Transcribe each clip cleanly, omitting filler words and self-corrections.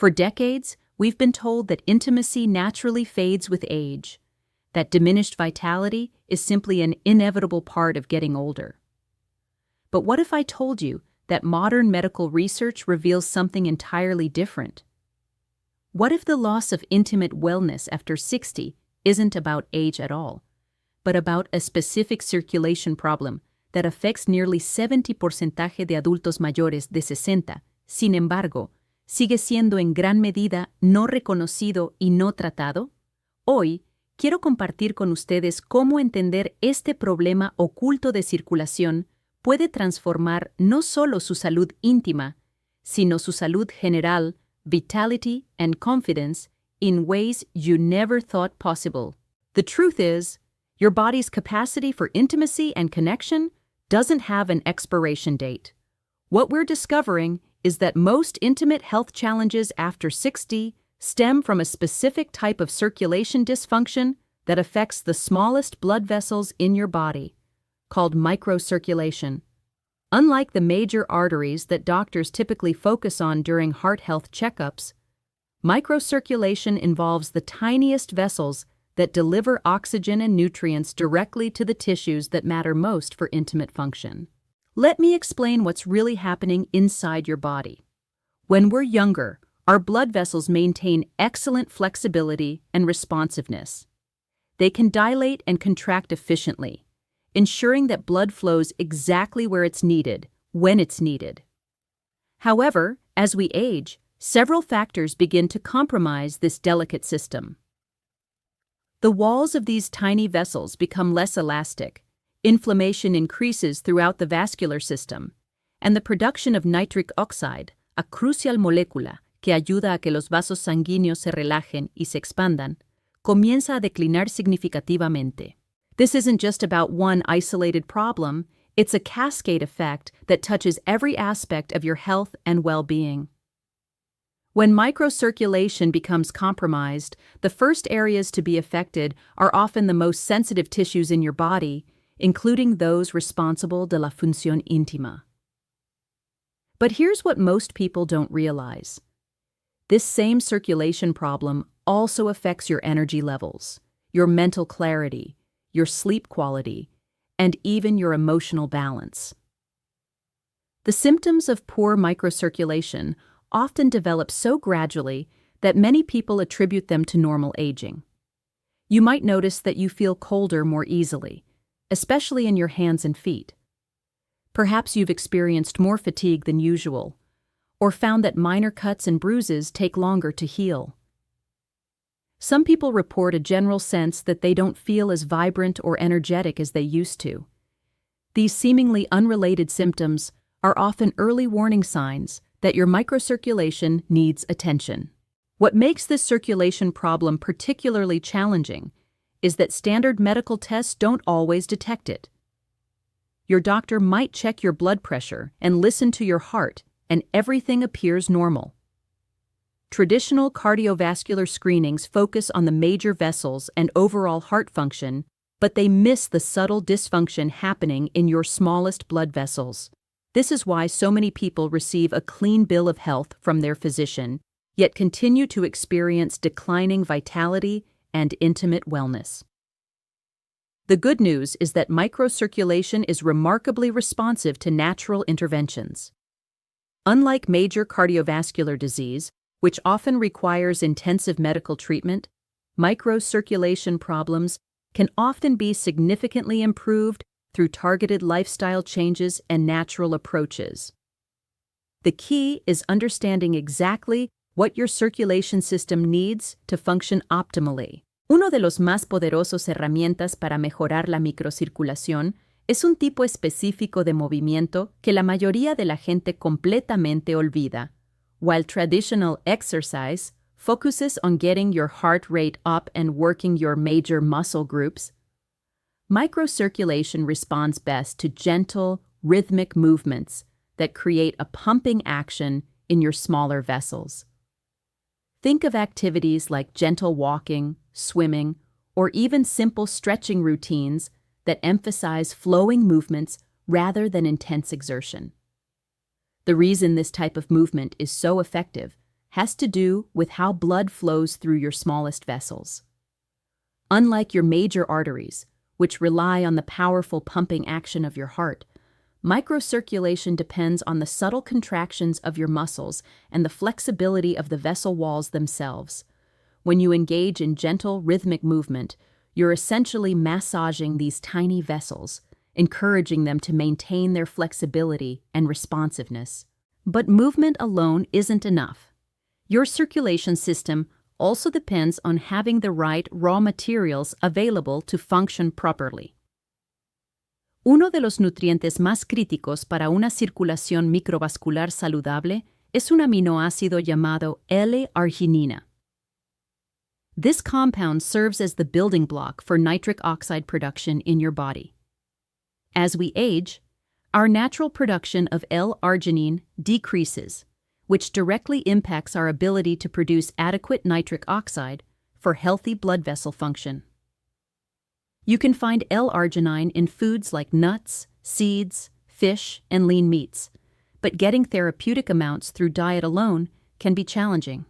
For decades, we've been told that intimacy naturally fades with age, that diminished vitality is simply an inevitable part of getting older. But what if I told you that modern medical research reveals something entirely different? What if the loss of intimate wellness after 60 isn't about age at all, but about a specific circulation problem that affects nearly 70% de adultos mayores de 60? Sin embargo, sigue siendo en gran medida no reconocido y no tratado? Hoy, quiero compartir con ustedes cómo entender este problema oculto de circulación puede transformar no solo su salud íntima, sino su salud general, vitality, and confidence in ways you never thought possible. The truth is, your body's capacity for intimacy and connection doesn't have an expiration date. What we're discovering is that most intimate health challenges after 60 stem from a specific type of circulation dysfunction that affects the smallest blood vessels in your body, called microcirculation. Unlike the major arteries that doctors typically focus on during heart health checkups, microcirculation involves the tiniest vessels that deliver oxygen and nutrients directly to the tissues that matter most for intimate function. Let me explain what's really happening inside your body. When we're younger, our blood vessels maintain excellent flexibility and responsiveness. They can dilate and contract efficiently, ensuring that blood flows exactly where it's needed, when it's needed. However, as we age, several factors begin to compromise this delicate system. The walls of these tiny vessels become less elastic, inflammation increases throughout the vascular system, and the production of nitric oxide, a crucial molécula que ayuda a que los vasos sanguíneos se relajen y se expandan, comienza a declinar significativamente. This isn't just about one isolated problem, it's a cascade effect that touches every aspect of your health and well-being. When microcirculation becomes compromised, the first areas to be affected are often the most sensitive tissues in your body, including those responsible de la función íntima. But here's what most people don't realize. This same circulation problem also affects your energy levels, your mental clarity, your sleep quality, and even your emotional balance. The symptoms of poor microcirculation often develop so gradually that many people attribute them to normal aging. You might notice that you feel colder more easily, especially in your hands and feet. Perhaps you've experienced more fatigue than usual, or found that minor cuts and bruises take longer to heal. Some people report a general sense that they don't feel as vibrant or energetic as they used to. These seemingly unrelated symptoms are often early warning signs that your microcirculation needs attention. What makes this circulation problem particularly challenging is that standard medical tests don't always detect it. Your doctor might check your blood pressure and listen to your heart, and everything appears normal. Traditional cardiovascular screenings focus on the major vessels and overall heart function, but they miss the subtle dysfunction happening in your smallest blood vessels. This is why so many people receive a clean bill of health from their physician, yet continue to experience declining vitality and intimate wellness. The good news is that microcirculation is remarkably responsive to natural interventions. Unlike major cardiovascular disease, which often requires intensive medical treatment, microcirculation problems can often be significantly improved through targeted lifestyle changes and natural approaches. The key is understanding exactly what your circulation system needs to function optimally. Uno de los más poderosos herramientas para mejorar la microcirculación es un tipo específico de movimiento que la mayoría de la gente completamente olvida. While traditional exercise focuses on getting your heart rate up and working your major muscle groups, microcirculation responds best to gentle, rhythmic movements that create a pumping action in your smaller vessels. Think of activities like gentle walking, swimming, or even simple stretching routines that emphasize flowing movements rather than intense exertion. The reason this type of movement is so effective has to do with how blood flows through your smallest vessels. Unlike your major arteries, which rely on the powerful pumping action of your heart, microcirculation depends on the subtle contractions of your muscles and the flexibility of the vessel walls themselves. When you engage in gentle, rhythmic movement, you're essentially massaging these tiny vessels, encouraging them to maintain their flexibility and responsiveness. But movement alone isn't enough. Your circulation system also depends on having the right raw materials available to function properly. Uno de los nutrientes más críticos para una circulación microvascular saludable es un aminoácido llamado L-arginina. This compound serves as the building block for nitric oxide production in your body. As we age, our natural production of L-arginine decreases, which directly impacts our ability to produce adequate nitric oxide for healthy blood vessel function. You can find L-arginine in foods like nuts, seeds, fish, and lean meats, but getting therapeutic amounts through diet alone can be challenging.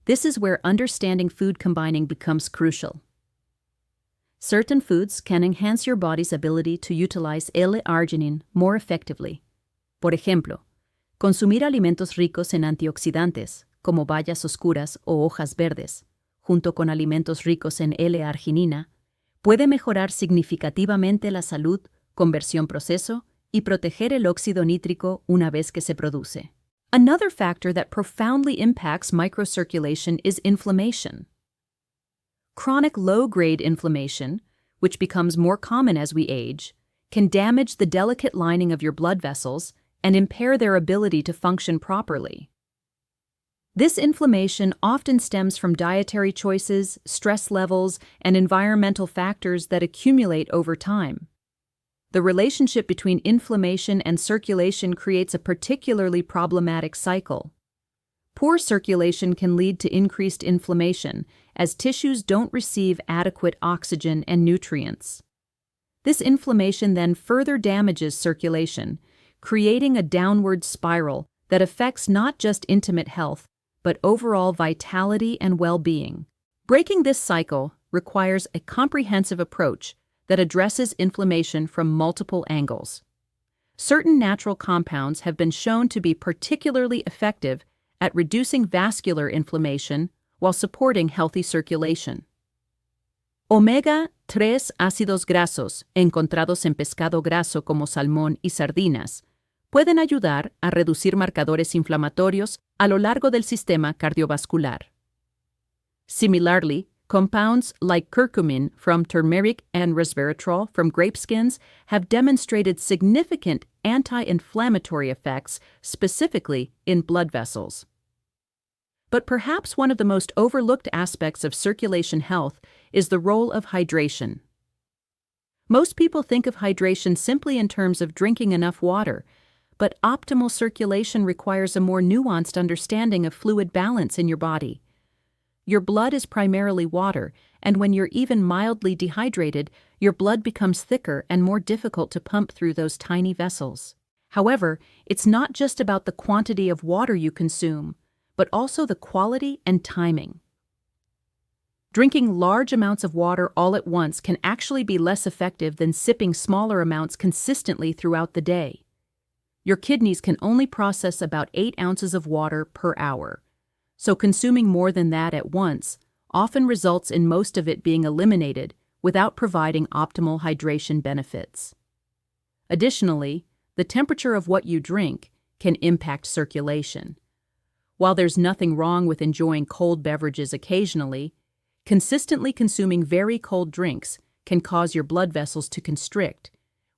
This is where understanding food combining becomes crucial. Certain foods can enhance your body's ability to utilize L-arginine more effectively. Por ejemplo, consumir alimentos ricos en antioxidantes, como bayas oscuras o hojas verdes, junto con alimentos ricos en L-arginina, puede mejorar significativamente la salud, conversión proceso y proteger el óxido nítrico una vez que se produce. Another factor that profoundly impacts microcirculation is inflammation. Chronic low-grade inflammation, which becomes more common as we age, can damage the delicate lining of your blood vessels and impair their ability to function properly. This inflammation often stems from dietary choices, stress levels, and environmental factors that accumulate over time. The relationship between inflammation and circulation creates a particularly problematic cycle. Poor circulation can lead to increased inflammation, as tissues don't receive adequate oxygen and nutrients. This inflammation then further damages circulation, creating a downward spiral that affects not just intimate health, but overall vitality and well-being. Breaking this cycle requires a comprehensive approach that addresses inflammation from multiple angles. Certain natural compounds have been shown to be particularly effective at reducing vascular inflammation while supporting healthy circulation. Omega-3 ácidos grasos encontrados en pescado graso como salmón y sardinas pueden ayudar a reducir marcadores inflamatorios a lo largo del sistema cardiovascular. Similarly, compounds like curcumin from turmeric and resveratrol from grape skins have demonstrated significant anti-inflammatory effects, specifically in blood vessels. But perhaps one of the most overlooked aspects of circulation health is the role of hydration. Most people think of hydration simply in terms of drinking enough water, but optimal circulation requires a more nuanced understanding of fluid balance in your body. Your blood is primarily water, and when you're even mildly dehydrated, your blood becomes thicker and more difficult to pump through those tiny vessels. However, it's not just about the quantity of water you consume, but also the quality and timing. Drinking large amounts of water all at once can actually be less effective than sipping smaller amounts consistently throughout the day. Your kidneys can only process about 8 ounces of water per hour, so consuming more than that at once often results in most of it being eliminated without providing optimal hydration benefits. Additionally, the temperature of what you drink can impact circulation. While there's nothing wrong with enjoying cold beverages occasionally, consistently consuming very cold drinks can cause your blood vessels to constrict,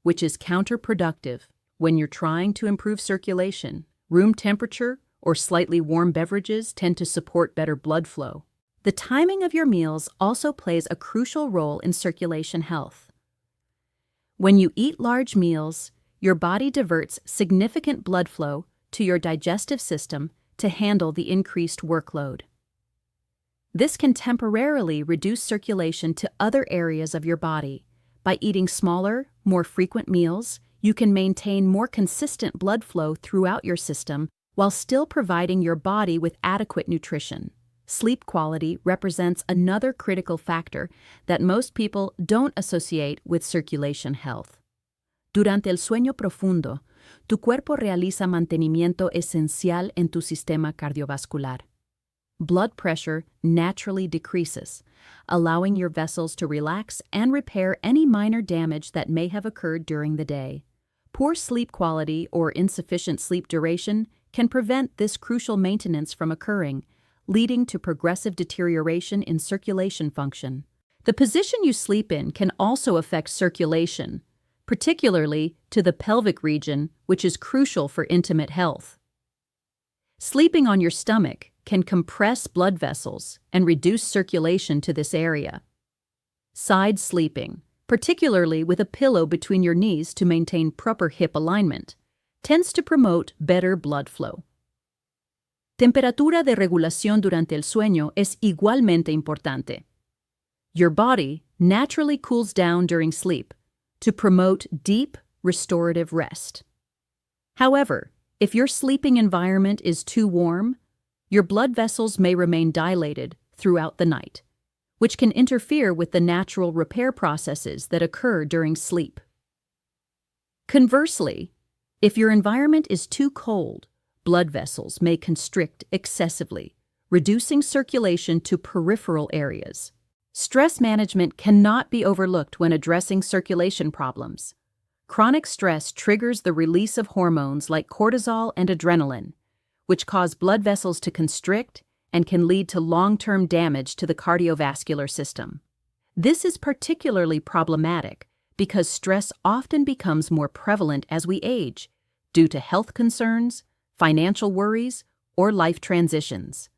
which is counterproductive when you're trying to improve circulation. Room temperature or slightly warm beverages tend to support better blood flow. The timing of your meals also plays a crucial role in circulation health. When you eat large meals, your body diverts significant blood flow to your digestive system to handle the increased workload. This can temporarily reduce circulation to other areas of your body. By eating smaller, more frequent meals, you can maintain more consistent blood flow throughout your system while still providing your body with adequate nutrition. Sleep quality represents another critical factor that most people don't associate with circulation health. Durante el sueño profundo, tu cuerpo realiza mantenimiento esencial en tu sistema cardiovascular. Blood pressure naturally decreases, allowing your vessels to relax and repair any minor damage that may have occurred during the day. Poor sleep quality or insufficient sleep duration can prevent this crucial maintenance from occurring, leading to progressive deterioration in circulation function. The position you sleep in can also affect circulation, particularly to the pelvic region, which is crucial for intimate health. Sleeping on your stomach can compress blood vessels and reduce circulation to this area. Side sleeping, particularly with a pillow between your knees to maintain proper hip alignment, tends to promote better blood flow. Temperatura de regulación durante el sueño es igualmente importante. Your body naturally cools down during sleep to promote deep, restorative rest. However, if your sleeping environment is too warm, your blood vessels may remain dilated throughout the night, which can interfere with the natural repair processes that occur during sleep. Conversely, if your environment is too cold, blood vessels may constrict excessively, reducing circulation to peripheral areas. Stress management cannot be overlooked when addressing circulation problems. Chronic stress triggers the release of hormones like cortisol and adrenaline, which cause blood vessels to constrict and can lead to long-term damage to the cardiovascular system. This is particularly problematic because stress often becomes more prevalent as we age due to health concerns, financial worries, or life transitions.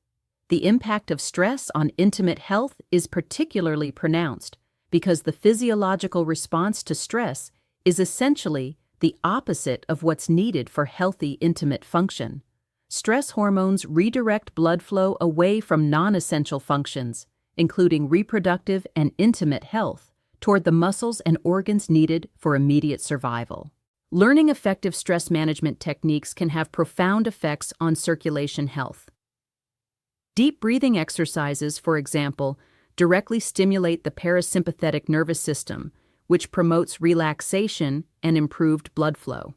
The impact of stress on intimate health is particularly pronounced because the physiological response to stress is essentially the opposite of what's needed for healthy intimate function. Stress hormones redirect blood flow away from non-essential functions, including reproductive and intimate health, toward the muscles and organs needed for immediate survival. Learning effective stress management techniques can have profound effects on circulation health. Deep breathing exercises, for example, directly stimulate the parasympathetic nervous system, which promotes relaxation and improved blood flow.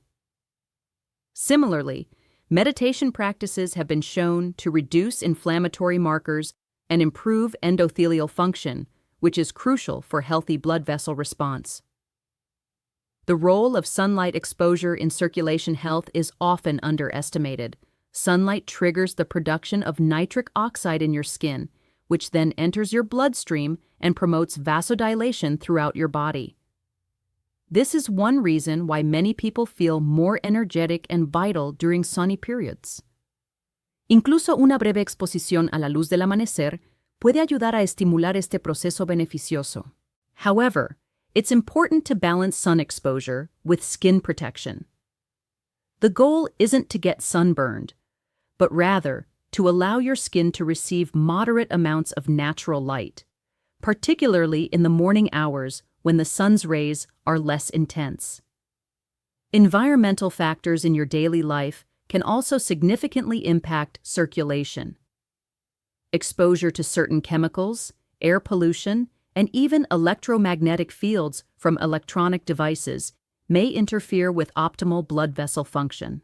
Similarly, meditation practices have been shown to reduce inflammatory markers and improve endothelial function, which is crucial for healthy blood vessel response. The role of sunlight exposure in circulation health is often underestimated. Sunlight triggers the production of nitric oxide in your skin, which then enters your bloodstream and promotes vasodilation throughout your body. This is one reason why many people feel more energetic and vital during sunny periods. Incluso una breve exposición a la luz del amanecer puede ayudar a estimular este proceso beneficioso. However, it's important to balance sun exposure with skin protection. The goal isn't to get sunburned, but rather to allow your skin to receive moderate amounts of natural light, particularly in the morning hours when the sun's rays are less intense. Environmental factors in your daily life can also significantly impact circulation. Exposure to certain chemicals, air pollution, and even electromagnetic fields from electronic devices may interfere with optimal blood vessel function.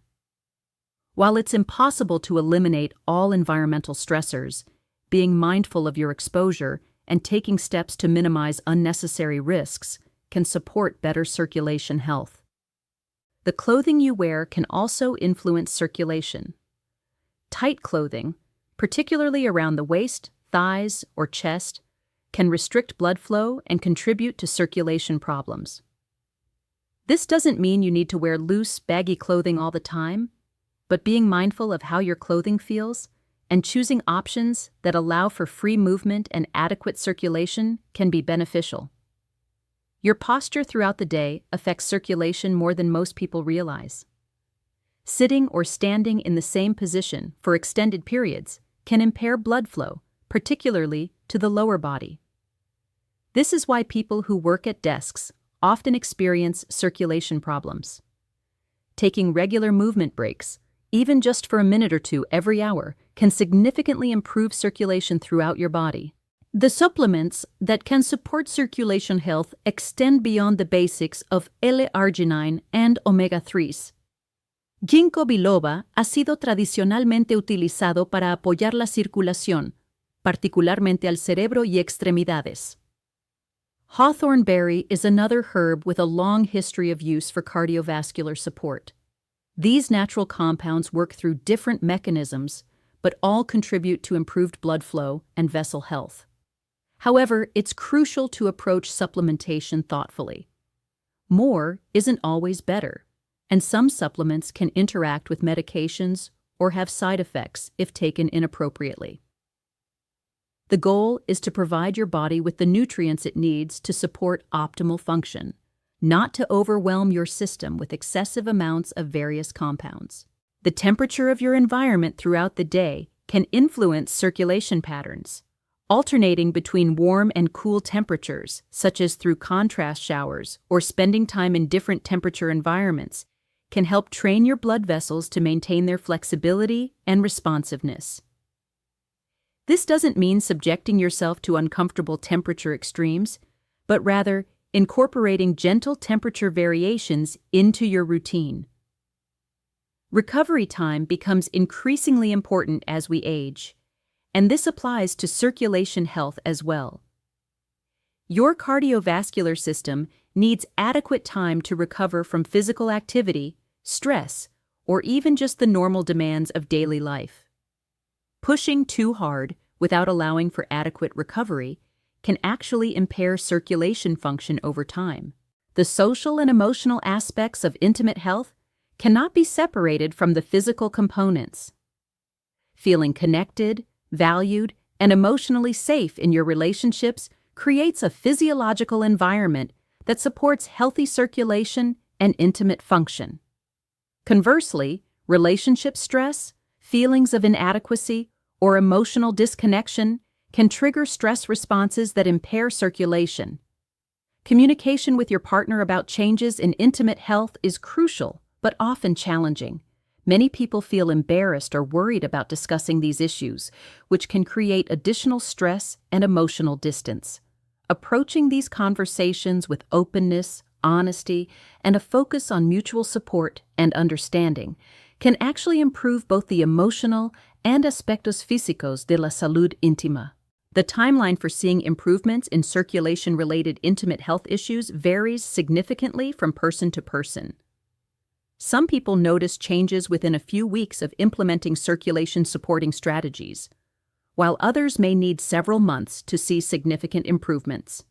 While it's impossible to eliminate all environmental stressors, being mindful of your exposure and taking steps to minimize unnecessary risks can support better circulation health. The clothing you wear can also influence circulation. Tight clothing, particularly around the waist, thighs, or chest, can restrict blood flow and contribute to circulation problems. This doesn't mean you need to wear loose, baggy clothing all the time, but being mindful of how your clothing feels and choosing options that allow for free movement and adequate circulation can be beneficial. Your posture throughout the day affects circulation more than most people realize. Sitting or standing in the same position for extended periods can impair blood flow, particularly to the lower body. This is why people who work at desks often experience circulation problems. Taking regular movement breaks, even just for a minute or two every hour, can significantly improve circulation throughout your body. The supplements that can support circulation health extend beyond the basics of L-arginine and omega-3s. Ginkgo biloba ha sido tradicionalmente utilizado para apoyar la circulación, particularmente al cerebro y extremidades. Hawthorn berry is another herb with a long history of use for cardiovascular support. These natural compounds work through different mechanisms, but all contribute to improved blood flow and vessel health. However, it's crucial to approach supplementation thoughtfully. More isn't always better, and some supplements can interact with medications or have side effects if taken inappropriately. The goal is to provide your body with the nutrients it needs to support optimal function, not to overwhelm your system with excessive amounts of various compounds. The temperature of your environment throughout the day can influence circulation patterns. Alternating between warm and cool temperatures, such as through contrast showers or spending time in different temperature environments, can help train your blood vessels to maintain their flexibility and responsiveness. This doesn't mean subjecting yourself to uncomfortable temperature extremes, but rather incorporating gentle temperature variations into your routine. Recovery time becomes increasingly important as we age, and this applies to circulation health as well. Your cardiovascular system needs adequate time to recover from physical activity, stress, or even just the normal demands of daily life. Pushing too hard without allowing for adequate recovery can actually impair circulation function over time. The social and emotional aspects of intimate health cannot be separated from the physical components. Feeling connected, valued, and emotionally safe in your relationships creates a physiological environment that supports healthy circulation and intimate function. Conversely, relationship stress, feelings of inadequacy, or emotional disconnection can trigger stress responses that impair circulation. Communication with your partner about changes in intimate health is crucial, but often challenging. Many people feel embarrassed or worried about discussing these issues, which can create additional stress and emotional distance. Approaching these conversations with openness, honesty, and a focus on mutual support and understanding can actually improve both the emotional and aspectos físicos de la salud íntima. The timeline for seeing improvements in circulation-related intimate health issues varies significantly from person to person. Some people notice changes within a few weeks of implementing circulation-supporting strategies, while others may need several months to see significant improvements.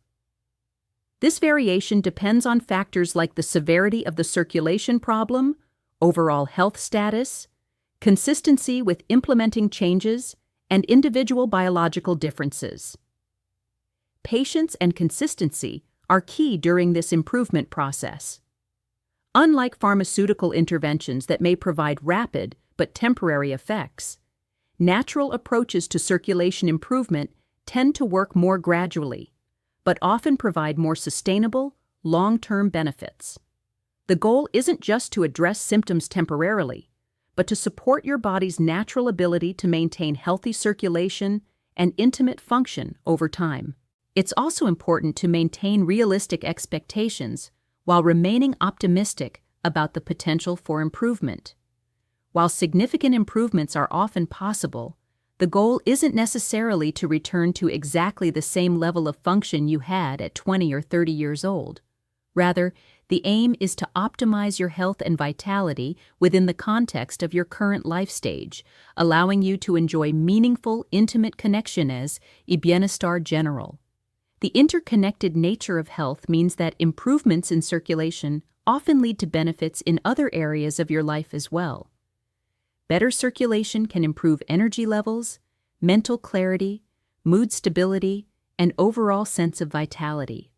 This variation depends on factors like the severity of the circulation problem, overall health status, consistency with implementing changes, and individual biological differences. Patience and consistency are key during this improvement process. Unlike pharmaceutical interventions that may provide rapid but temporary effects, natural approaches to circulation improvement tend to work more gradually, but often provide more sustainable, long-term benefits. The goal isn't just to address symptoms temporarily, but to support your body's natural ability to maintain healthy circulation and intimate function over time. It's also important to maintain realistic expectations while remaining optimistic about the potential for improvement. While significant improvements are often possible, the goal isn't necessarily to return to exactly the same level of function you had at 20 or 30 years old. Rather, the aim is to optimize your health and vitality within the context of your current life stage, allowing you to enjoy meaningful, intimate conexiones y bienestar general. The interconnected nature of health means that improvements in circulation often lead to benefits in other areas of your life as well. Better circulation can improve energy levels, mental clarity, mood stability, and overall sense of vitality.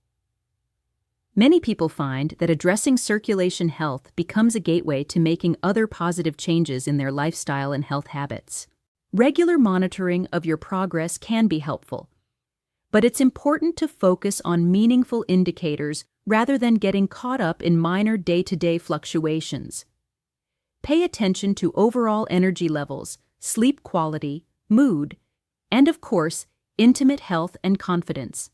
Many people find that addressing circulation health becomes a gateway to making other positive changes in their lifestyle and health habits. Regular monitoring of your progress can be helpful, but it's important to focus on meaningful indicators rather than getting caught up in minor day-to-day fluctuations. Pay attention to overall energy levels, sleep quality, mood, and of course, intimate health and confidence.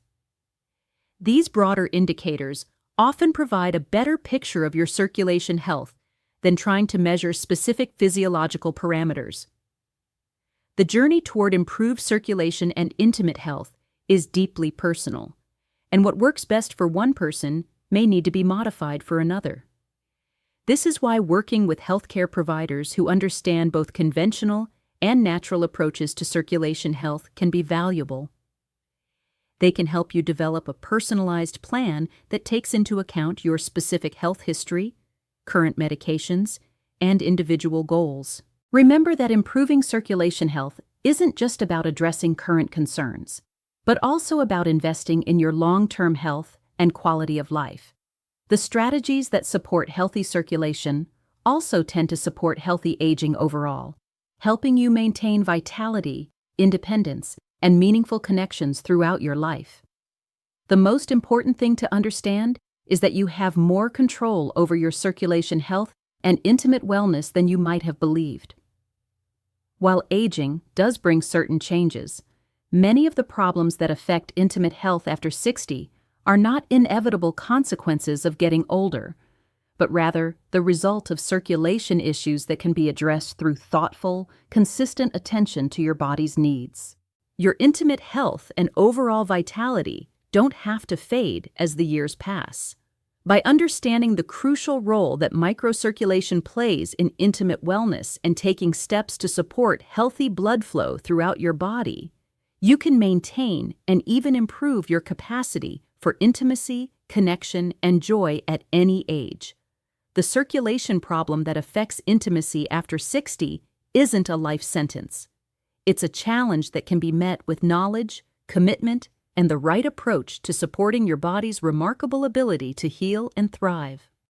These broader indicators often provide a better picture of your circulation health than trying to measure specific physiological parameters. The journey toward improved circulation and intimate health is deeply personal, and what works best for one person may need to be modified for another. This is why working with healthcare providers who understand both conventional and natural approaches to circulation health can be valuable. They can help you develop a personalized plan that takes into account your specific health history, current medications, and individual goals. Remember that improving circulation health isn't just about addressing current concerns, but also about investing in your long-term health and quality of life. The strategies that support healthy circulation also tend to support healthy aging overall, helping you maintain vitality, independence, and meaningful connections throughout your life. The most important thing to understand is that you have more control over your circulation health and intimate wellness than you might have believed. While aging does bring certain changes, many of the problems that affect intimate health after 60 are not inevitable consequences of getting older, but rather the result of circulation issues that can be addressed through thoughtful, consistent attention to your body's needs. Your intimate health and overall vitality don't have to fade as the years pass. By understanding the crucial role that microcirculation plays in intimate wellness and taking steps to support healthy blood flow throughout your body, you can maintain and even improve your capacity for intimacy, connection, and joy at any age. The circulation problem that affects intimacy after 60 isn't a life sentence. It's a challenge that can be met with knowledge, commitment, and the right approach to supporting your body's remarkable ability to heal and thrive.